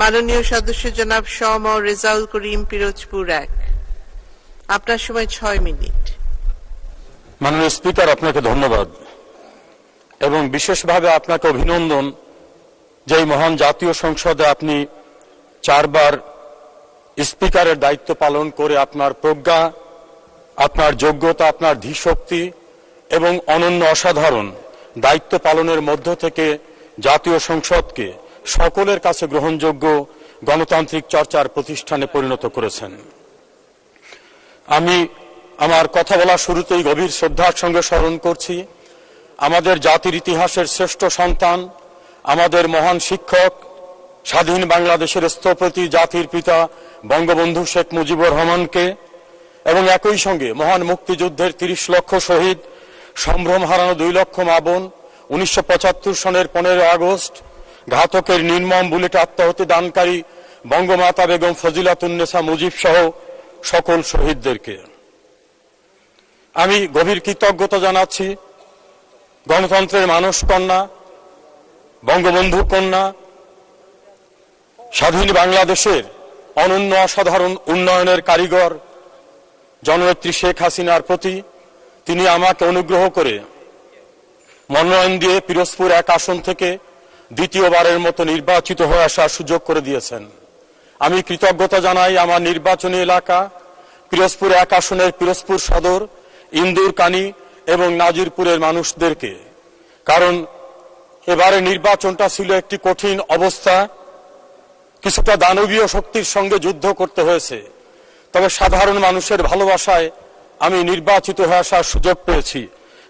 মাননীয় সদস্য জনাব শম রেজাউল করিম, পিরোজপুর 1। আপনার সময় 6 মিনিট। মাননীয় স্পিকার, আপনাকে ধন্যবাদ এবং বিশেষভাবে আপনাকে অভিনন্দন যে এই মহান জাতীয় সংসদে আপনি 4 বার স্পিকারের দায়িত্ব পালন করে আপনার প্রজ্ঞা, আপনার যোগ্যতা, আপনার ধীশক্তি এবং অনন্য অসাধারণ দায়িত্ব পালনের মধ্য থেকে জাতীয় সংসদকে সকলের কাছে গ্রহণযোগ্য গণতান্ত্রিক চর্চার প্রতিষ্ঠানে পরিণত করেছেন। আমি আমার কথা বলার শুরুতেই গভীর শ্রদ্ধার সঙ্গে স্মরণ করছি আমাদের জাতির ইতিহাসের শ্রেষ্ঠ সন্তান, আমাদের মহান শিক্ষক, স্বাধীন বাংলাদেশের স্থপতি, জাতির পিতা বঙ্গবন্ধু শেখ মুজিবুর রহমানকে এবং একই সঙ্গে মহান মুক্তিযুদ্ধের 30 লক্ষ শহীদ, সম্ভ্রম হারানো 2 লক্ষ মা বোন, 1975 সনের 15 আগস্ট ঘাতকের নির্মম বুলেটে আত্মাহুতি দানকারী বঙ্গমাতা বেগম ফজিলাতুন্নেসা মুজিব সহ সকল শহীদদেরকে আমি গভীর কৃতজ্ঞতা জানাচ্ছি। গণতন্ত্রের মানস কন্যা, বঙ্গবন্ধু কন্যা, স্বাধীন বাংলাদেশের অনন্য অসাধারণ উন্নয়নের কারিগর জননেত্রী শেখ হাসিনার প্রতি তিনি আমাকে অনুগ্রহ করে মনোনয়ন দিয়ে পিরোজপুর 1 আসন থেকে দ্বিতীয়বারের মতো নির্বাচিত হয়ে আসার সুযোগ করে দিয়েছেন। আমি কৃতজ্ঞতা জানাই আমার নির্বাচনী এলাকা পিরোজপুর 1 আসনের পিরোজপুর সদর, ইন্দুরকানী এবং নাজিরপুরের মানুষদেরকে, কারণ এবারে নির্বাচনটা ছিল একটি কঠিন অবস্থা। কিছুটা দানবীয় শক্তির সঙ্গে যুদ্ধ করতে হয়েছে, তবে সাধারণ মানুষের ভালোবাসায় আমি নির্বাচিত হয়ে আসার সুযোগ পেয়েছি।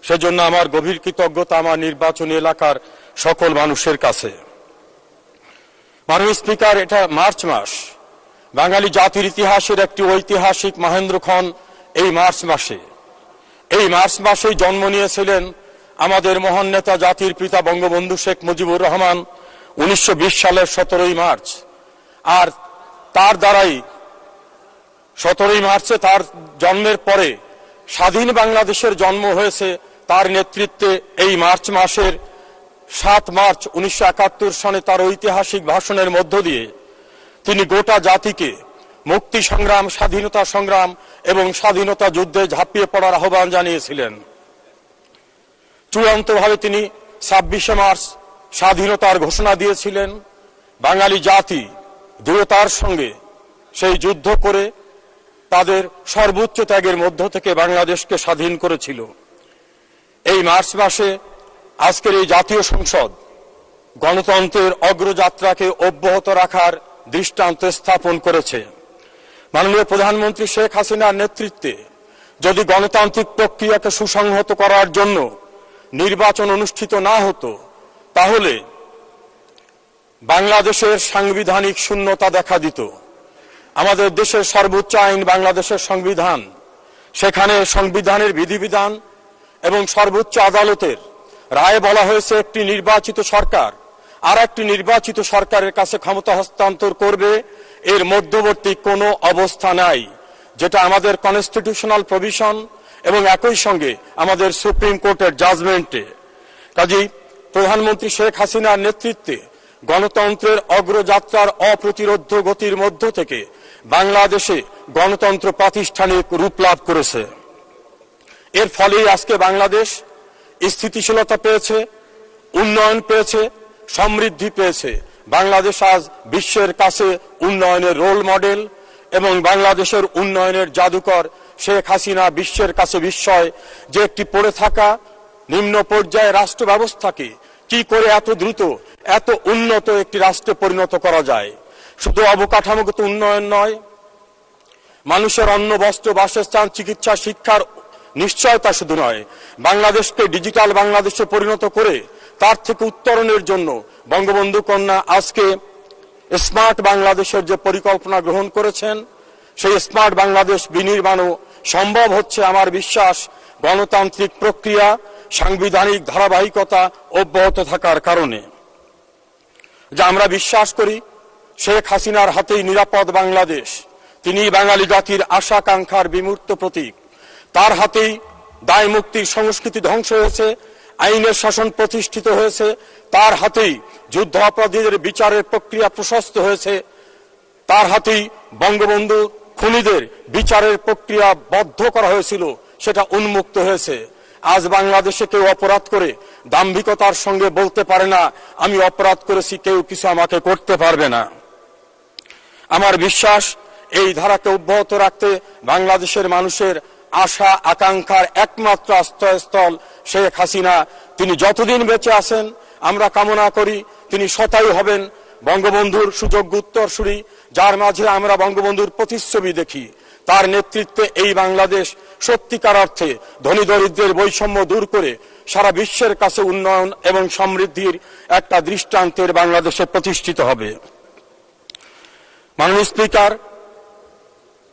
সেজন্য আমার গভীর কৃতজ্ঞতা আমার নির্বাচনী এলাকার সকল মানুষের কাছে। মাননীয় স্পিকার, এটা মার্চ মাস, বাঙালি জাতির ইতিহাসের একটি ঐতিহাসিক মহেন্দ্রক্ষণ। এই মার্চ মাসেই জন্ম নিয়েছিলেন আমাদের মহান নেতা জাতির পিতা বঙ্গবন্ধু শেখ মুজিবুর রহমান 1920 সালের 17 মার্চ। আর তার দ্বারাই 17 মার্চে তার জন্মের পরে স্বাধীন বাংলাদেশের জন্ম হয়েছে তার নেতৃত্বে। এই মার্চ মাসের 7 মার্চ 1971 সনে তার ঐতিহাসিক ভাষণের মধ্য দিয়ে তিনি গোটা জাতিকে মুক্তি সংগ্রাম, স্বাধীনতা সংগ্রাম এবং স্বাধীনতা যুদ্ধে ঝাঁপিয়ে পড়ার আহ্বান জানিয়েছিলেন। চূড়ান্তভাবে তিনি 26 মার্চ স্বাধীনতার ঘোষণা দিয়েছিলেন। বাঙালি জাতি দৃঢ়তার সঙ্গে সেই যুদ্ধ করে তাদের সর্বোচ্চ ত্যাগের মধ্য থেকে বাংলাদেশকে স্বাধীন করেছিল। এই মার্চ মাসে আজকের এই জাতীয় সংসদ গণতন্ত্রের অগ্রযাত্রাকে অব্যাহত রাখার দৃষ্টান্ত স্থাপন করেছে। মাননীয় প্রধানমন্ত্রী শেখ হাসিনার নেতৃত্বে যদি গণতান্ত্রিক প্রক্রিয়াকে সুসংহত করার জন্য নির্বাচন অনুষ্ঠিত না হতো, তাহলে বাংলাদেশের সাংবিধানিক শূন্যতা দেখা দিত। আমাদের দেশের সর্বোচ্চ আইন বাংলাদেশের সংবিধান, সেখানে সংবিধানের বিধিবিধান এবং সর্বোচ্চ আদালতের রায়ে বলা হয়েছে একটি নির্বাচিত সরকার আর একটি নির্বাচিত সরকারের কাছে ক্ষমতা হস্তান্তর করবে, এর মধ্যবর্তী কোনো অবস্থা নাই, যেটা আমাদের কনস্টিটিউশনাল প্রভিশন এবং একই সঙ্গে আমাদের সুপ্রিম কোর্টের জাজমেন্টে। কাজেই প্রধানমন্ত্রী শেখ হাসিনার নেতৃত্বে গণতন্ত্রের অগ্রযাত্রার অপ্রতিরোধ্য গতির মধ্য থেকে বাংলাদেশে গণতন্ত্র প্রাতিষ্ঠানিক রূপ লাভ করেছে। এর ফলেই আজকে বাংলাদেশ স্থিতিশীলতা পেয়েছে, উন্নয়ন পেয়েছে, সমৃদ্ধি পেয়েছে। বাংলাদেশ আজ বিশ্বের কাছে উন্নয়নের রোল মডেল এবং বাংলাদেশের উন্নয়নের জাদুকর শেখ হাসিনা বিশ্বের কাছে বিস্ময় যে একটি পড়ে থাকা নিম্ন পর্যায়ে রাষ্ট্র ব্যবস্থাকে কি করে এত দ্রুত, এত উন্নত একটি রাষ্ট্রে পরিণত করা যায়। শুধু অবকাঠামোগত উন্নয়ন নয়, মানুষের অন্ন, বস্ত্র, বাসস্থান, চিকিৎসা, শিক্ষার নিশ্চয়তা শুধু নয়, বাংলাদেশকে ডিজিটাল বাংলাদেশে পরিণত করে তার থেকে উত্তরণের জন্য বঙ্গবন্ধু কন্যা আজকে স্মার্ট বাংলাদেশের যে পরিকল্পনা গ্রহণ করেছেন, সেই স্মার্ট বাংলাদেশ বিনির্মাণও সম্ভব হচ্ছে আমার বিশ্বাস গণতান্ত্রিক প্রক্রিয়া, সাংবিধানিক ধারাবাহিকতা অব্যাহত থাকার কারণে। যা আমরা বিশ্বাস করি শেখ হাসিনার হাতেই নিরাপদ বাংলাদেশ। তিনি বাঙালি জাতির আশা আকাঙ্ক্ষার বিমূর্ত প্রতীক। তার হাতেই দায় মুক্তির সংস্কৃতি ধ্বংস হয়েছে, আইনের শাসন প্রতিষ্ঠিত হয়েছে, তার হাতেই যুদ্ধাপরাধীদের বিচারের প্রক্রিয়া প্রশস্ত হয়েছে, তার হাতেই বঙ্গবন্ধু খুনিদের বিচারের প্রক্রিয়া বদ্ধ করা হয়েছিল, সেটা উন্মুক্ত হয়েছে। আজ বাংলাদেশে কেউ অপরাধ করে দাম্ভিকতার সঙ্গে বলতে পারে না আমি অপরাধ করেছি, কেউ কিছু আমাকে করতে পারবে না। আমার বিশ্বাস এই ধারাকে অব্যাহত রাখতে বাংলাদেশের মানুষের আশা আকাঙ্ক্ষার একমাত্র আশ্রয়স্থল শেখ হাসিনা। তিনি যতদিন বেঁচে আছেন আমরা কামনা করি তিনি শতায়ু হবেন, বঙ্গবন্ধুর সুযোগ্য উত্তরসূরি, যার মাঝে আমরা বঙ্গবন্ধুর প্রতিচ্ছবি দেখি। তার নেতৃত্বে এই বাংলাদেশ সত্যিকার অর্থে ধনী দরিদ্রের বৈষম্য দূর করে সারা বিশ্বের কাছে উন্নয়ন এবং সমৃদ্ধির একটা দৃষ্টান্তের বাংলাদেশে প্রতিষ্ঠিত হবে। মাননীয় স্পিকার,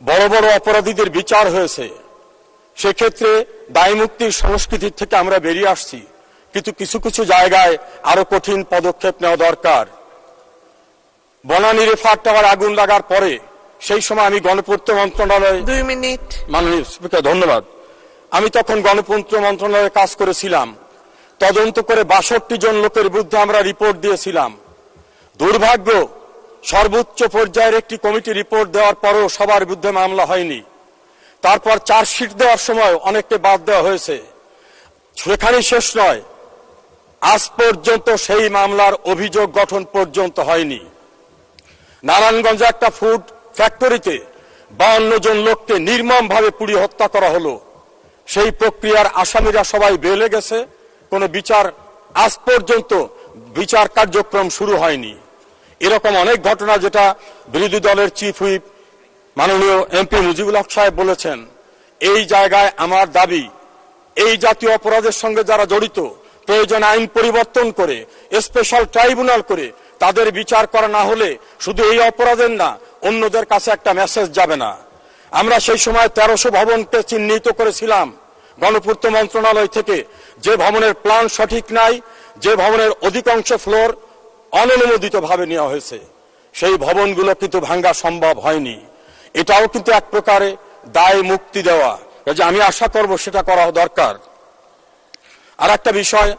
বড় বড় অপরাধীদের বিচার হয়েছে, সেক্ষেত্রে দায়মুক্তির সংস্কৃতি থেকে আমরা বেরিয়ে আসছি, কিন্তু কিছু কিছু জায়গায় আরো কঠিন পদক্ষেপ নেওয়া দরকার। বনানী রেফার টাওয়ার আগুন লাগার পরে সেই সময় আমি গণপূর্ত মন্ত্রণালয়ে 2 মিনিট। মাননীয় স্পিকার ধন্যবাদ। আমি তখন গণপূর্ত মন্ত্রণালয়ে কাজ করেছিলাম। তদন্ত করে 62 জন লোকের বিরুদ্ধে আমরা রিপোর্ট দিয়েছিলাম। দুর্ভাগ্য, সর্বোচ্চ পর্যায়ের একটি কমিটি রিপোর্ট দেওয়ার পরও সবার বিরুদ্ধে মামলা হয়নি। তারপর চার্জশিট দেওয়ার সময় অনেককে বাদ দেওয়া হয়েছে। সেখানেই শেষ নয়, আজ পর্যন্ত সেই মামলার অভিযোগ গঠন পর্যন্ত হয়নি। নারায়ণগঞ্জে একটা ফুড ফ্যাক্টরিতে 52 জন লোককে নির্মমভাবে পুড়িয়ে হত্যা করা হলো। সেই প্রক্রিয়ার আসামিরা সবাই বেলে গেছে, কোনো বিচার আজ পর্যন্ত বিচার কার্যক্রম শুরু হয়নি। এরকম অনেক ঘটনা যেটা বিরোধী দলের চিফ হুইপ মাননীয় এমপি মুজিবুল হক সাহেব বলেছেন। এই জায়গায় আমার দাবি, এই জাতীয় অপরাধের সঙ্গে যারা জড়িত প্রয়োজন আইন পরিবর্তন করে স্পেশাল ট্রাইব্যুনাল করে তাদের বিচার করা না হলে শুধু এই অপরাধের না, অন্যদের কাছে একটা মেসেজ যাবে না। আমরা সেই সময় 1300 ভবনকে চিহ্নিত করেছিলাম গণপূর্ত মন্ত্রণালয় থেকে, যে ভবনের প্ল্যান সঠিক নাই, যে ভবনের অধিকাংশ ফ্লোর অননুমোদিত ভাবে নেওয়া হয়েছে, সেই ভবনগুলো কিন্তু ভাঙ্গা সম্ভব হয়নি। এটাও কিন্তু এক প্রকারে দায় মুক্তি দেওয়া, যে আমি আশা করব সেটা করা দরকার। আর একটা বিষয়,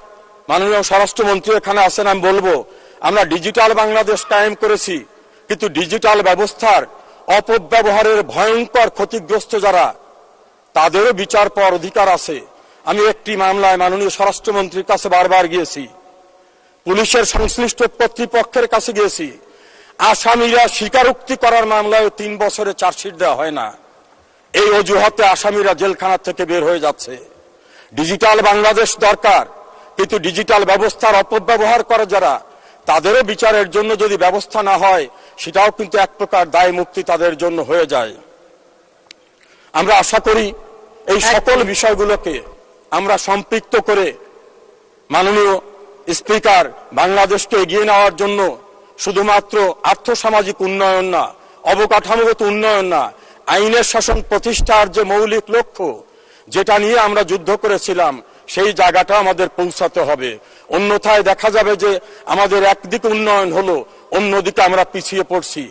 মাননীয় স্বরাষ্ট্রমন্ত্রী এখানে আছেন, আমি বলবো আমরা ডিজিটাল বাংলাদেশ কায়েম করেছি, কিন্তু ডিজিটাল ব্যবস্থার অপব্যবহারের ভয়ঙ্কর ক্ষতিগ্রস্ত যারা, তাদেরও বিচার পাওয়ার অধিকার আছে। আমি একটি মামলায় মাননীয় স্বরাষ্ট্রমন্ত্রীর কাছে বারবার গিয়েছি, পুলিশের সংশ্লিষ্ট কর্তৃপক্ষের কাছে গিয়েছি। আসামিরা স্বীকারোক্তি করার মামলায় 3 বছরে চার্জশিট দেওয়া হয় না। এই অজুহাতে আসামিরা জেলখানা থেকে বের হয়ে যাচ্ছে। ডিজিটাল বাংলাদেশ দরকার, কিন্তু ডিজিটাল ব্যবস্থার অপব্যবহার করে যারা, তাদেরও বিচারের জন্য যদি ব্যবস্থা না হয়, সেটাও কিন্তু এক প্রকার দায় মুক্তি তাদের জন্য হয়ে যায়। আমরা আশা করি এই সকল বিষয়গুলোকে আমরা সম্পৃক্ত করে মাননীয় স্পিকার বাংলাদেশকে এগিয়ে নেওয়ার জন্য শুধুমাত্র আর্থসামাজিক উন্নয়ন না, অবকাঠামোগত উন্নয়ন না, আইনের শাসন প্রতিষ্ঠার যে মৌলিক লক্ষ্য, যেটা নিয়ে আমরা যুদ্ধ করেছিলাম, সেই জায়গাটা আমাদের পৌঁছাতে হবে। অন্যথায় দেখা যাবে যে আমাদের একদিকে উন্নয়ন হলো, অন্যদিকে আমরা পিছিয়ে পড়ছি।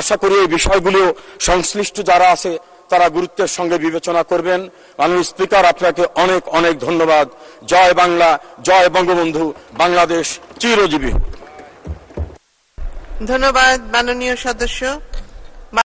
আশা করি এই বিষয়গুলো সংশ্লিষ্ট যারা আছে তারা গুরুত্বের সঙ্গে বিবেচনা করবেন। মাননীয় স্পিকার, আপনাকে অনেক অনেক ধন্যবাদ। জয় বাংলা, জয় বঙ্গবন্ধু, বাংলাদেশ চিরজীবী। ধন্যবাদ মাননীয় সদস্য।